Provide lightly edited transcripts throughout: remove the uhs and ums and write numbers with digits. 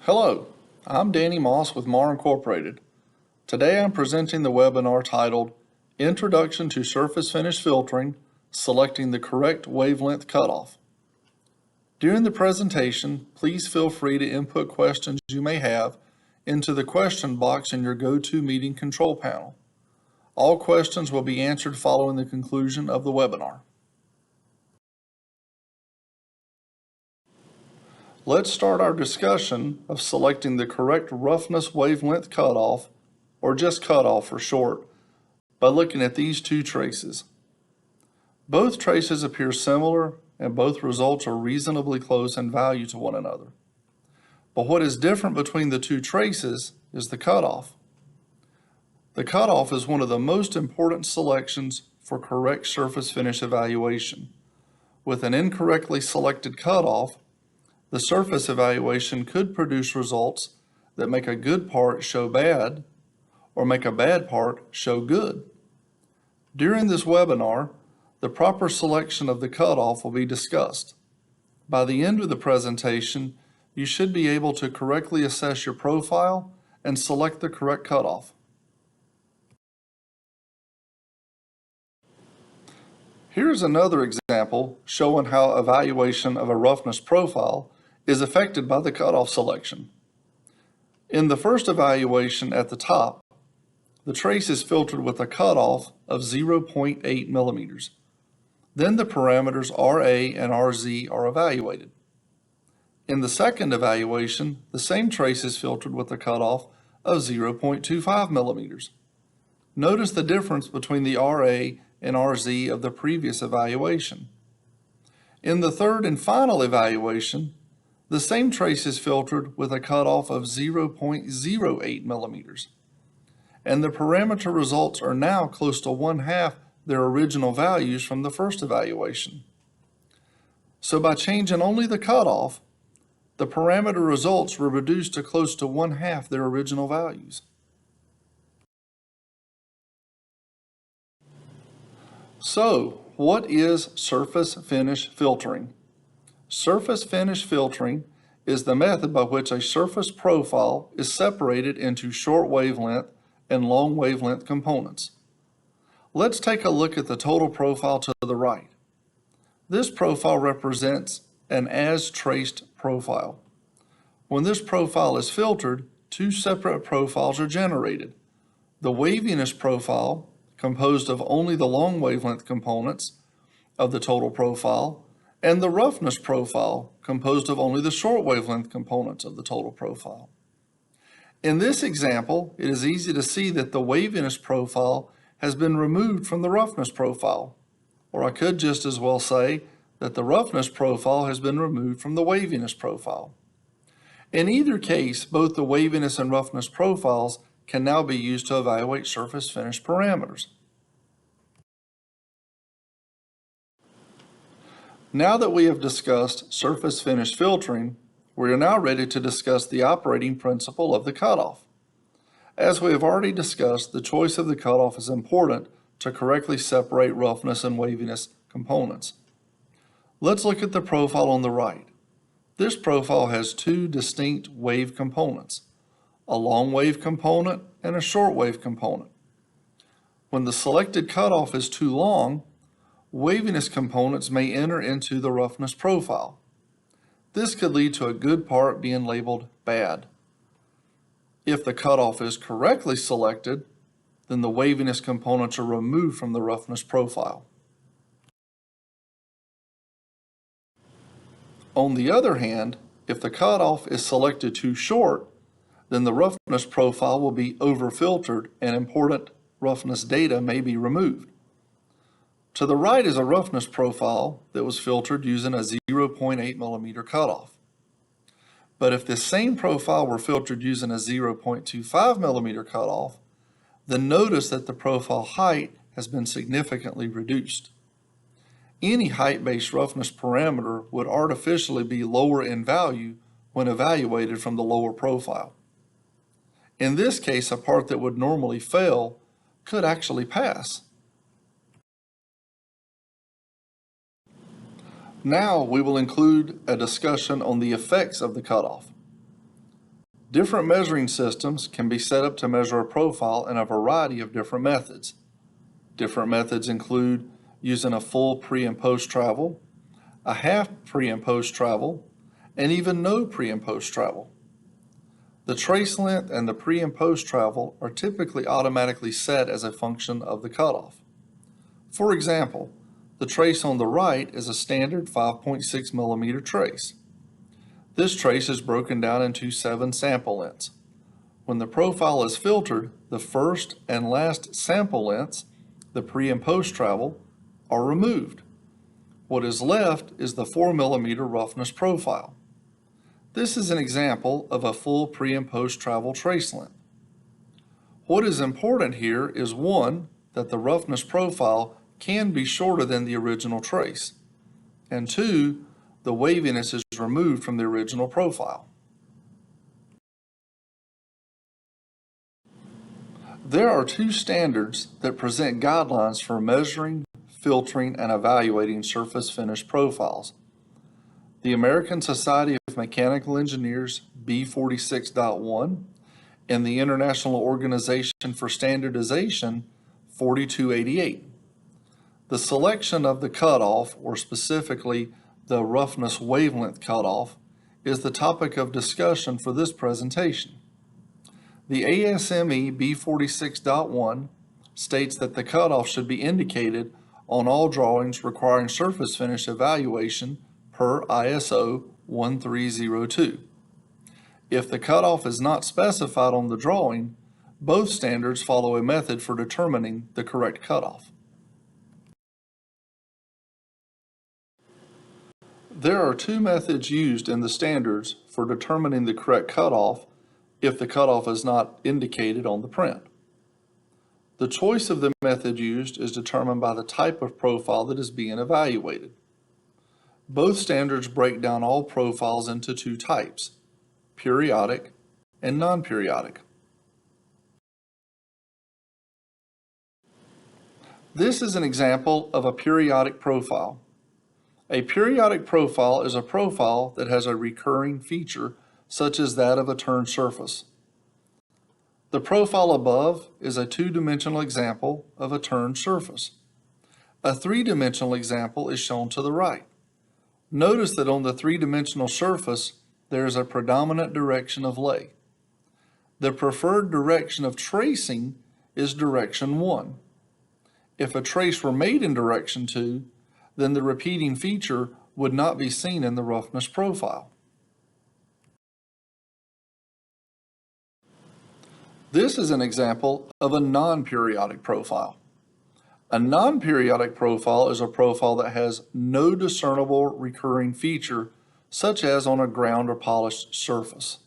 Hello, I'm Danny Moss with Mahr Incorporated. Today I'm presenting the webinar titled Introduction to Surface Finish Filtering, Selecting the Correct Wavelength Cutoff. During the presentation, please feel free to input questions you may have into the question box in your GoToMeeting control panel. All questions will be answered following the conclusion of the webinar. Let's start our discussion of selecting the correct roughness wavelength cutoff, or just cutoff for short, by looking at these two traces. Both traces appear similar and both results are reasonably close in value to one another. But what is different between the two traces is the cutoff. The cutoff is one of the most important selections for correct surface finish evaluation. With an incorrectly selected cutoff, the surface evaluation could produce results that make a good part show bad or make a bad part show good. During this webinar, the proper selection of the cutoff will be discussed. By the end of the presentation, you should be able to correctly assess your profile and select the correct cutoff. Here's another example showing how evaluation of a roughness profile is affected by the cutoff selection. In the first evaluation at the top, the trace is filtered with a cutoff of 0.8 millimeters. Then the parameters RA and RZ are evaluated. In the second evaluation, the same trace is filtered with a cutoff of 0.25 millimeters. Notice the difference between the RA and RZ of the previous evaluation. In the third and final evaluation, the same trace is filtered with a cutoff of 0.08 millimeters. And the parameter results are now close to 1/2 their original values from the first evaluation. So by changing only the cutoff, the parameter results were reduced to close to 1/2 their original values. So, what is surface finish filtering? Surface finish filtering is the method by which a surface profile is separated into short wavelength and long wavelength components. Let's take a look at the total profile to the right. This profile represents an as-traced profile. When this profile is filtered, two separate profiles are generated. The waviness profile, composed of only the long wavelength components of the total profile, and the roughness profile, composed of only the short wavelength components of the total profile. In this example, it is easy to see that the waviness profile has been removed from the roughness profile, or I could just as well say that the roughness profile has been removed from the waviness profile. In either case, both the waviness and roughness profiles can now be used to evaluate surface finish parameters. Now that we have discussed surface finish filtering, we are now ready to discuss the operating principle of the cutoff. As we have already discussed, the choice of the cutoff is important to correctly separate roughness and waviness components. Let's look at the profile on the right. This profile has two distinct wave components, a long wave component and a short wave component. When the selected cutoff is too long, waviness components may enter into the roughness profile. This could lead to a good part being labeled bad. If the cutoff is correctly selected, then the waviness components are removed from the roughness profile. On the other hand, if the cutoff is selected too short, then the roughness profile will be over-filtered and important roughness data may be removed. To the right is a roughness profile that was filtered using a 0.8 millimeter cutoff. But if this same profile were filtered using a 0.25 millimeter cutoff, then notice that the profile height has been significantly reduced. Any height-based roughness parameter would artificially be lower in value when evaluated from the lower profile. In this case, a part that would normally fail could actually pass. Now we will include a discussion on the effects of the cutoff. Different measuring systems can be set up to measure a profile in a variety of different methods. Different methods include using a full pre and post travel, a half pre and post travel, and even no pre and post travel. The trace length and the pre and post travel are typically automatically set as a function of the cutoff. For example, the trace on the right is a standard 5.6 millimeter trace. This trace is broken down into 7 sample lengths. When the profile is filtered, the first and last sample lengths, the pre and post travel, are removed. What is left is the 4 millimeter roughness profile. This is an example of a full pre and post travel trace length. What is important here is 1, that the roughness profile can be shorter than the original trace, and 2, the waviness is removed from the original profile. There are 2 standards that present guidelines for measuring, filtering, and evaluating surface finish profiles. The American Society of Mechanical Engineers B46.1 and the International Organization for Standardization 4288. The selection of the cutoff, or specifically the roughness wavelength cutoff, is the topic of discussion for this presentation. The ASME B46.1 states that the cutoff should be indicated on all drawings requiring surface finish evaluation per ISO 1302. If the cutoff is not specified on the drawing, both standards follow a method for determining the correct cutoff. There are 2 methods used in the standards for determining the correct cutoff if the cutoff is not indicated on the print. The choice of the method used is determined by the type of profile that is being evaluated. Both standards break down all profiles into 2 types, periodic and non-periodic. This is an example of a periodic profile. A periodic profile is a profile that has a recurring feature such as that of a turned surface. The profile above is a 2-dimensional example of a turned surface. A 3-dimensional example is shown to the right. Notice that on the 3-dimensional surface, there is a predominant direction of lay. The preferred direction of tracing is direction 1. If a trace were made in direction 2, then the repeating feature would not be seen in the roughness profile. This is an example of a non-periodic profile. A non-periodic profile is a profile that has no discernible recurring feature, such as on a ground or polished surface.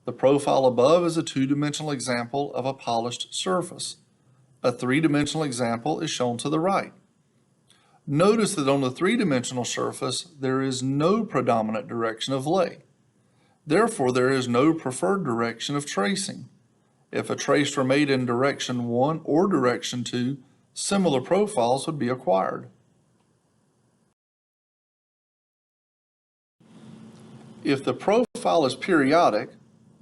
The profile above is a 2-dimensional example of a polished surface. A 3-dimensional example is shown to the right. Notice that on the 3-dimensional surface, there is no predominant direction of lay. Therefore, there is no preferred direction of tracing. If a trace were made in direction 1 or direction 2, similar profiles would be acquired. If the profile is periodic,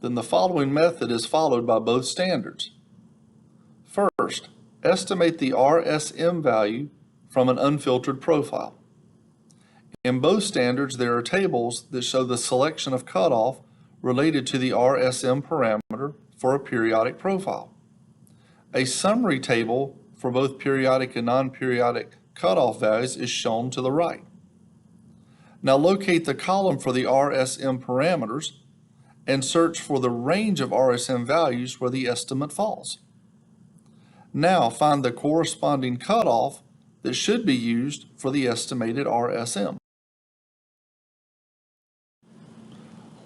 then the following method is followed by both standards. First, estimate the RSM value from an unfiltered profile. In both standards, there are tables that show the selection of cutoff related to the RSM parameter for a periodic profile. A summary table for both periodic and non-periodic cutoff values is shown to the right. Now locate the column for the RSM parameters and search for the range of RSM values where the estimate falls. Now find the corresponding cutoff that should be used for the estimated RSM.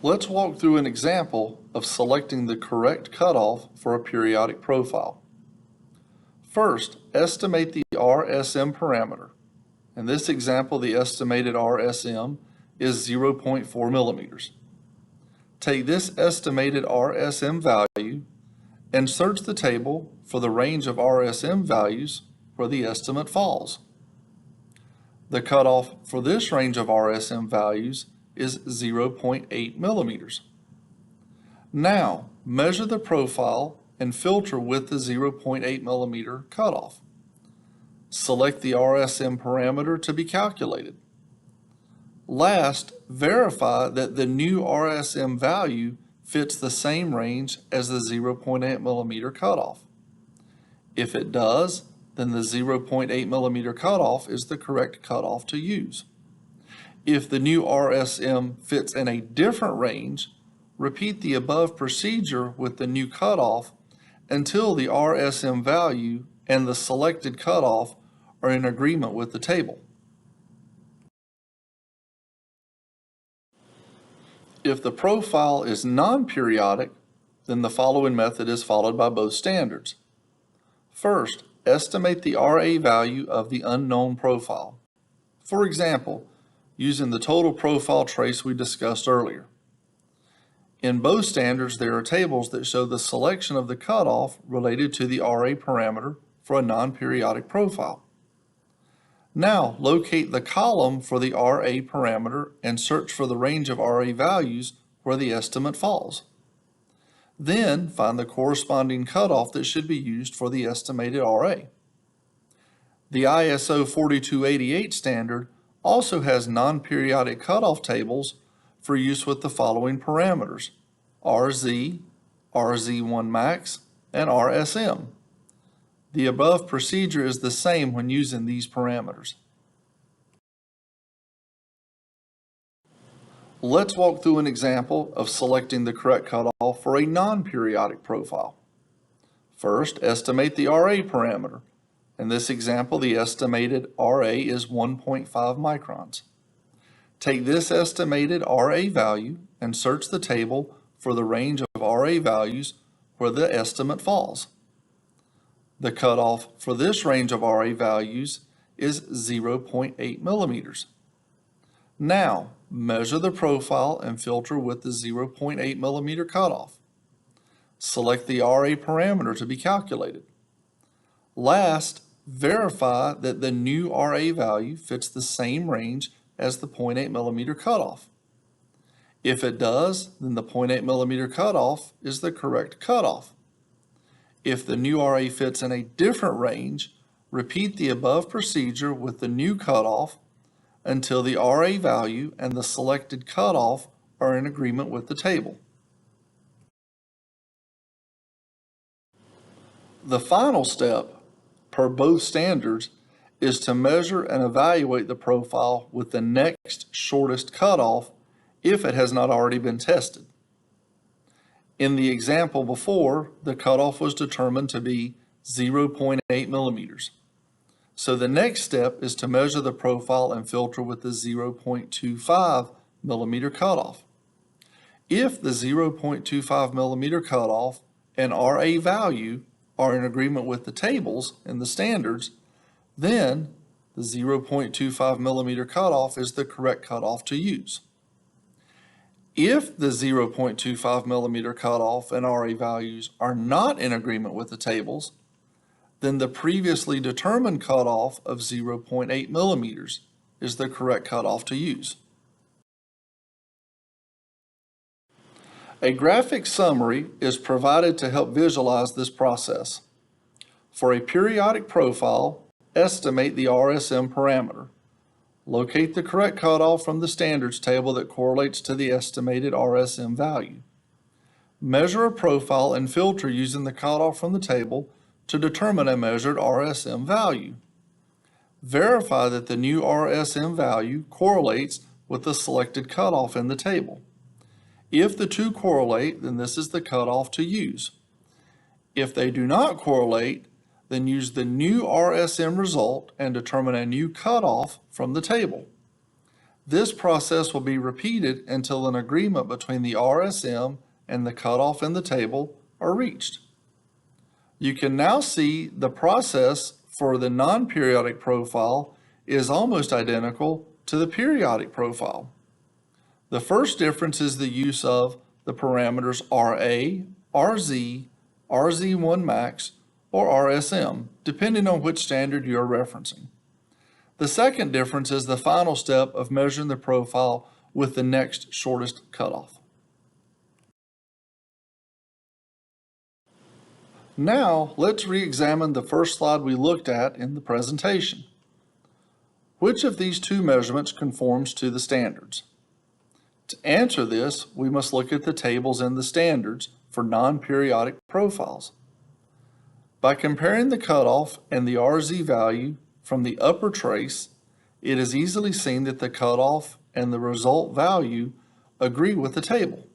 Let's walk through an example of selecting the correct cutoff for a periodic profile. First, estimate the RSM parameter. In this example, the estimated RSM is 0.4 millimeters. Take this estimated RSM value and search the table for the range of RSM values where the estimate falls. The cutoff for this range of RSM values is 0.8 millimeters. Now, measure the profile and filter with the 0.8 millimeter cutoff. Select the RSM parameter to be calculated. Last, verify that the new RSM value fits the same range as the 0.8 millimeter cutoff. If it does, then the 0.8 millimeter cutoff is the correct cutoff to use. If the new RSM fits in a different range, repeat the above procedure with the new cutoff until the RSM value and the selected cutoff are in agreement with the table. If the profile is non-periodic, then the following method is followed by both standards. First, estimate the RA value of the unknown profile. For example, using the total profile trace we discussed earlier. In both standards, there are tables that show the selection of the cutoff related to the RA parameter for a non-periodic profile. Now, locate the column for the RA parameter and search for the range of RA values where the estimate falls. Then, find the corresponding cutoff that should be used for the estimated RA. The ISO 4288 standard also has non-periodic cutoff tables for use with the following parameters: RZ, RZ1 max, and RSM. The above procedure is the same when using these parameters. Let's walk through an example of selecting the correct cutoff for a non-periodic profile. First, estimate the RA parameter. In this example, the estimated RA is 1.5 microns. Take this estimated RA value and search the table for the range of RA values where the estimate falls. The cutoff for this range of RA values is 0.8 millimeters. Now, measure the profile and filter with the 0.8 millimeter cutoff. Select the RA parameter to be calculated. Last, verify that the new RA value fits the same range as the 0.8 millimeter cutoff. If it does, then the 0.8 millimeter cutoff is the correct cutoff. If the new RA fits in a different range, repeat the above procedure with the new cutoff until the RA value and the selected cutoff are in agreement with the table. The final step, per both standards, is to measure and evaluate the profile with the next shortest cutoff if it has not already been tested. In the example before, the cutoff was determined to be 0.8 millimeters. So the next step is to measure the profile and filter with the 0.25 millimeter cutoff. If the 0.25 millimeter cutoff and RA value are in agreement with the tables in the standards, then the 0.25 millimeter cutoff is the correct cutoff to use. If the 0.25 millimeter cutoff and RA values are not in agreement with the tables, then the previously determined cutoff of 0.8 millimeters is the correct cutoff to use. A graphic summary is provided to help visualize this process. For a periodic profile, estimate the RSM parameter. Locate the correct cutoff from the standards table that correlates to the estimated RSM value. Measure a profile and filter using the cutoff from the table to determine a measured RSM value. Verify that the new RSM value correlates with the selected cutoff in the table. If the two correlate, then this is the cutoff to use. If they do not correlate, then use the new RSM result and determine a new cutoff from the table. This process will be repeated until an agreement between the RSM and the cutoff in the table are reached. You can now see the process for the non-periodic profile is almost identical to the periodic profile. The first difference is the use of the parameters RA, RZ, RZ1 max, or RSM, depending on which standard you are referencing. The second difference is the final step of measuring the profile with the next shortest cutoff. Now, let's re-examine the first slide we looked at in the presentation. Which of these two measurements conforms to the standards? To answer this, we must look at the tables in the standards for non-periodic profiles. By comparing the cutoff and the RZ value from the upper trace, it is easily seen that the cutoff and the result value agree with the table.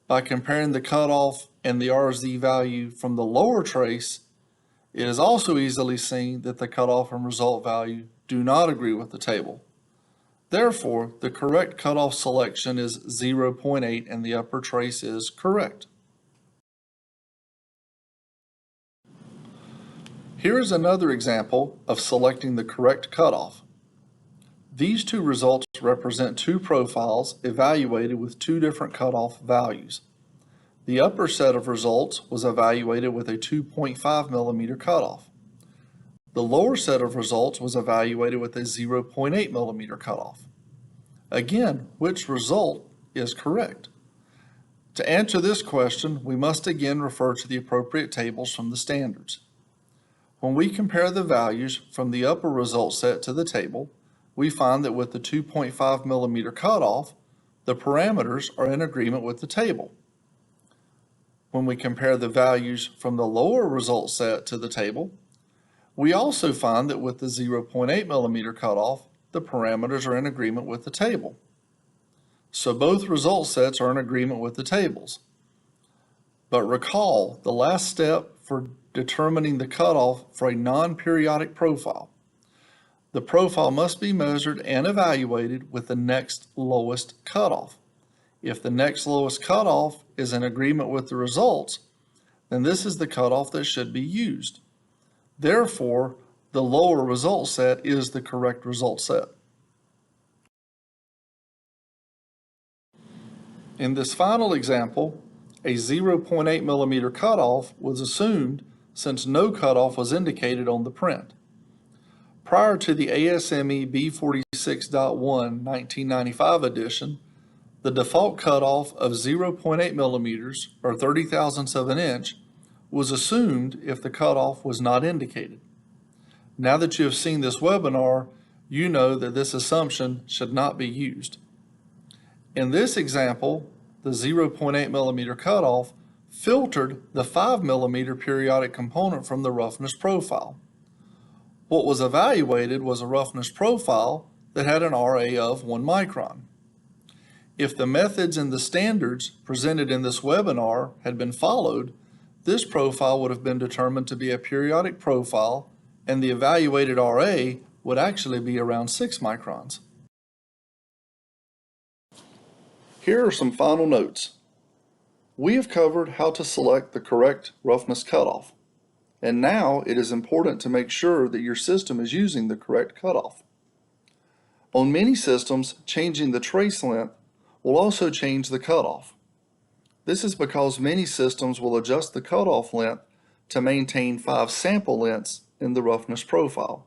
By comparing the cutoff and the RZ value from the lower trace, it is also easily seen that the cutoff and result value do not agree with the table. Therefore, the correct cutoff selection is 0.8 and the upper trace is correct. Here is another example of selecting the correct cutoff. These two results represent two profiles evaluated with two different cutoff values. The upper set of results was evaluated with a 2.5 millimeter cutoff. The lower set of results was evaluated with a 0.8 millimeter cutoff. Again, which result is correct? To answer this question, we must again refer to the appropriate tables from the standards. When we compare the values from the upper result set to the table, we find that with the 2.5 millimeter cutoff, the parameters are in agreement with the table. When we compare the values from the lower result set to the table, we also find that with the 0.8 millimeter cutoff, the parameters are in agreement with the table. So both result sets are in agreement with the tables. But recall the last step for determining the cutoff for a non-periodic profile. The profile must be measured and evaluated with the next lowest cutoff. If the next lowest cutoff is in agreement with the results, then this is the cutoff that should be used. Therefore, the lower result set is the correct result set. In this final example, a 0.8 millimeter cutoff was assumed since no cutoff was indicated on the print. Prior to the ASME B46.1 1995 edition, the default cutoff of 0.8 millimeters or 30,000ths of an inch was assumed if the cutoff was not indicated. Now that you have seen this webinar, you know that this assumption should not be used. In this example, the 0.8 millimeter cutoff filtered the 5 millimeter periodic component from the roughness profile. What was evaluated was a roughness profile that had an RA of 1 micron. If the methods and the standards presented in this webinar had been followed, this profile would have been determined to be a periodic profile, and the evaluated RA would actually be around 6 microns. Here are some final notes. We have covered how to select the correct roughness cutoff, and now it is important to make sure that your system is using the correct cutoff. On many systems, changing the trace length will also change the cutoff. This is because many systems will adjust the cutoff length to maintain 5 sample lengths in the roughness profile.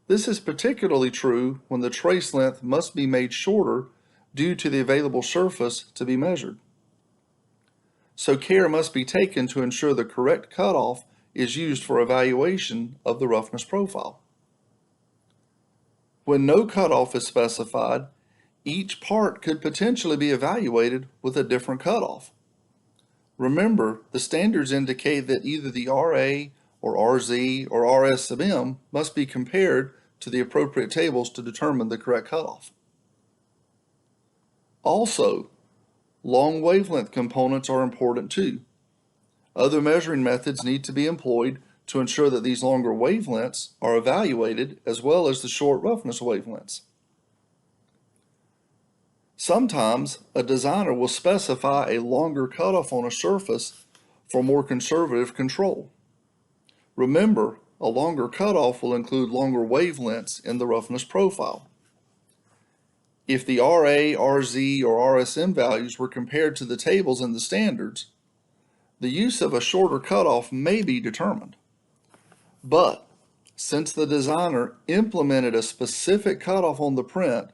This is particularly true when the trace length must be made shorter due to the available surface to be measured. So care must be taken to ensure the correct cutoff is used for evaluation of the roughness profile. When no cutoff is specified, each part could potentially be evaluated with a different cutoff. Remember, the standards indicate that either the RA or RZ or RS sub M must be compared to the appropriate tables to determine the correct cutoff. Also, long wavelength components are important too. Other measuring methods need to be employed to ensure that these longer wavelengths are evaluated as well as the short roughness wavelengths. Sometimes a designer will specify a longer cutoff on a surface for more conservative control. Remember, a longer cutoff will include longer wavelengths in the roughness profile. If the RA, RZ, or RSM values were compared to the tables in the standards, the use of a shorter cutoff may be determined. But since the designer implemented a specific cutoff on the print,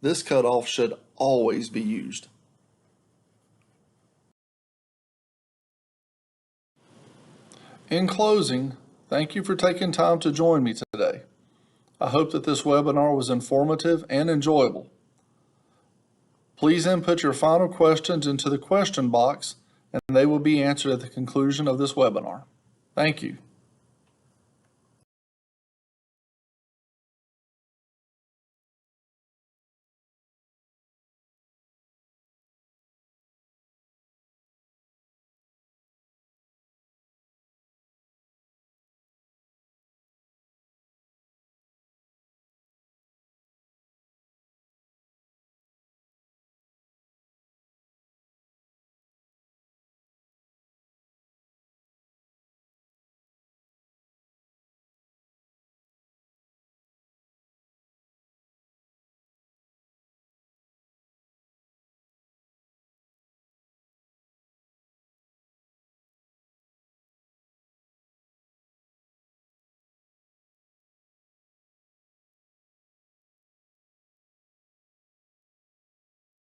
this cutoff should always be used. In closing, thank you for taking time to join me today. I hope that this webinar was informative and enjoyable. Please input your final questions into the question box, and they will be answered at the conclusion of this webinar. Thank you.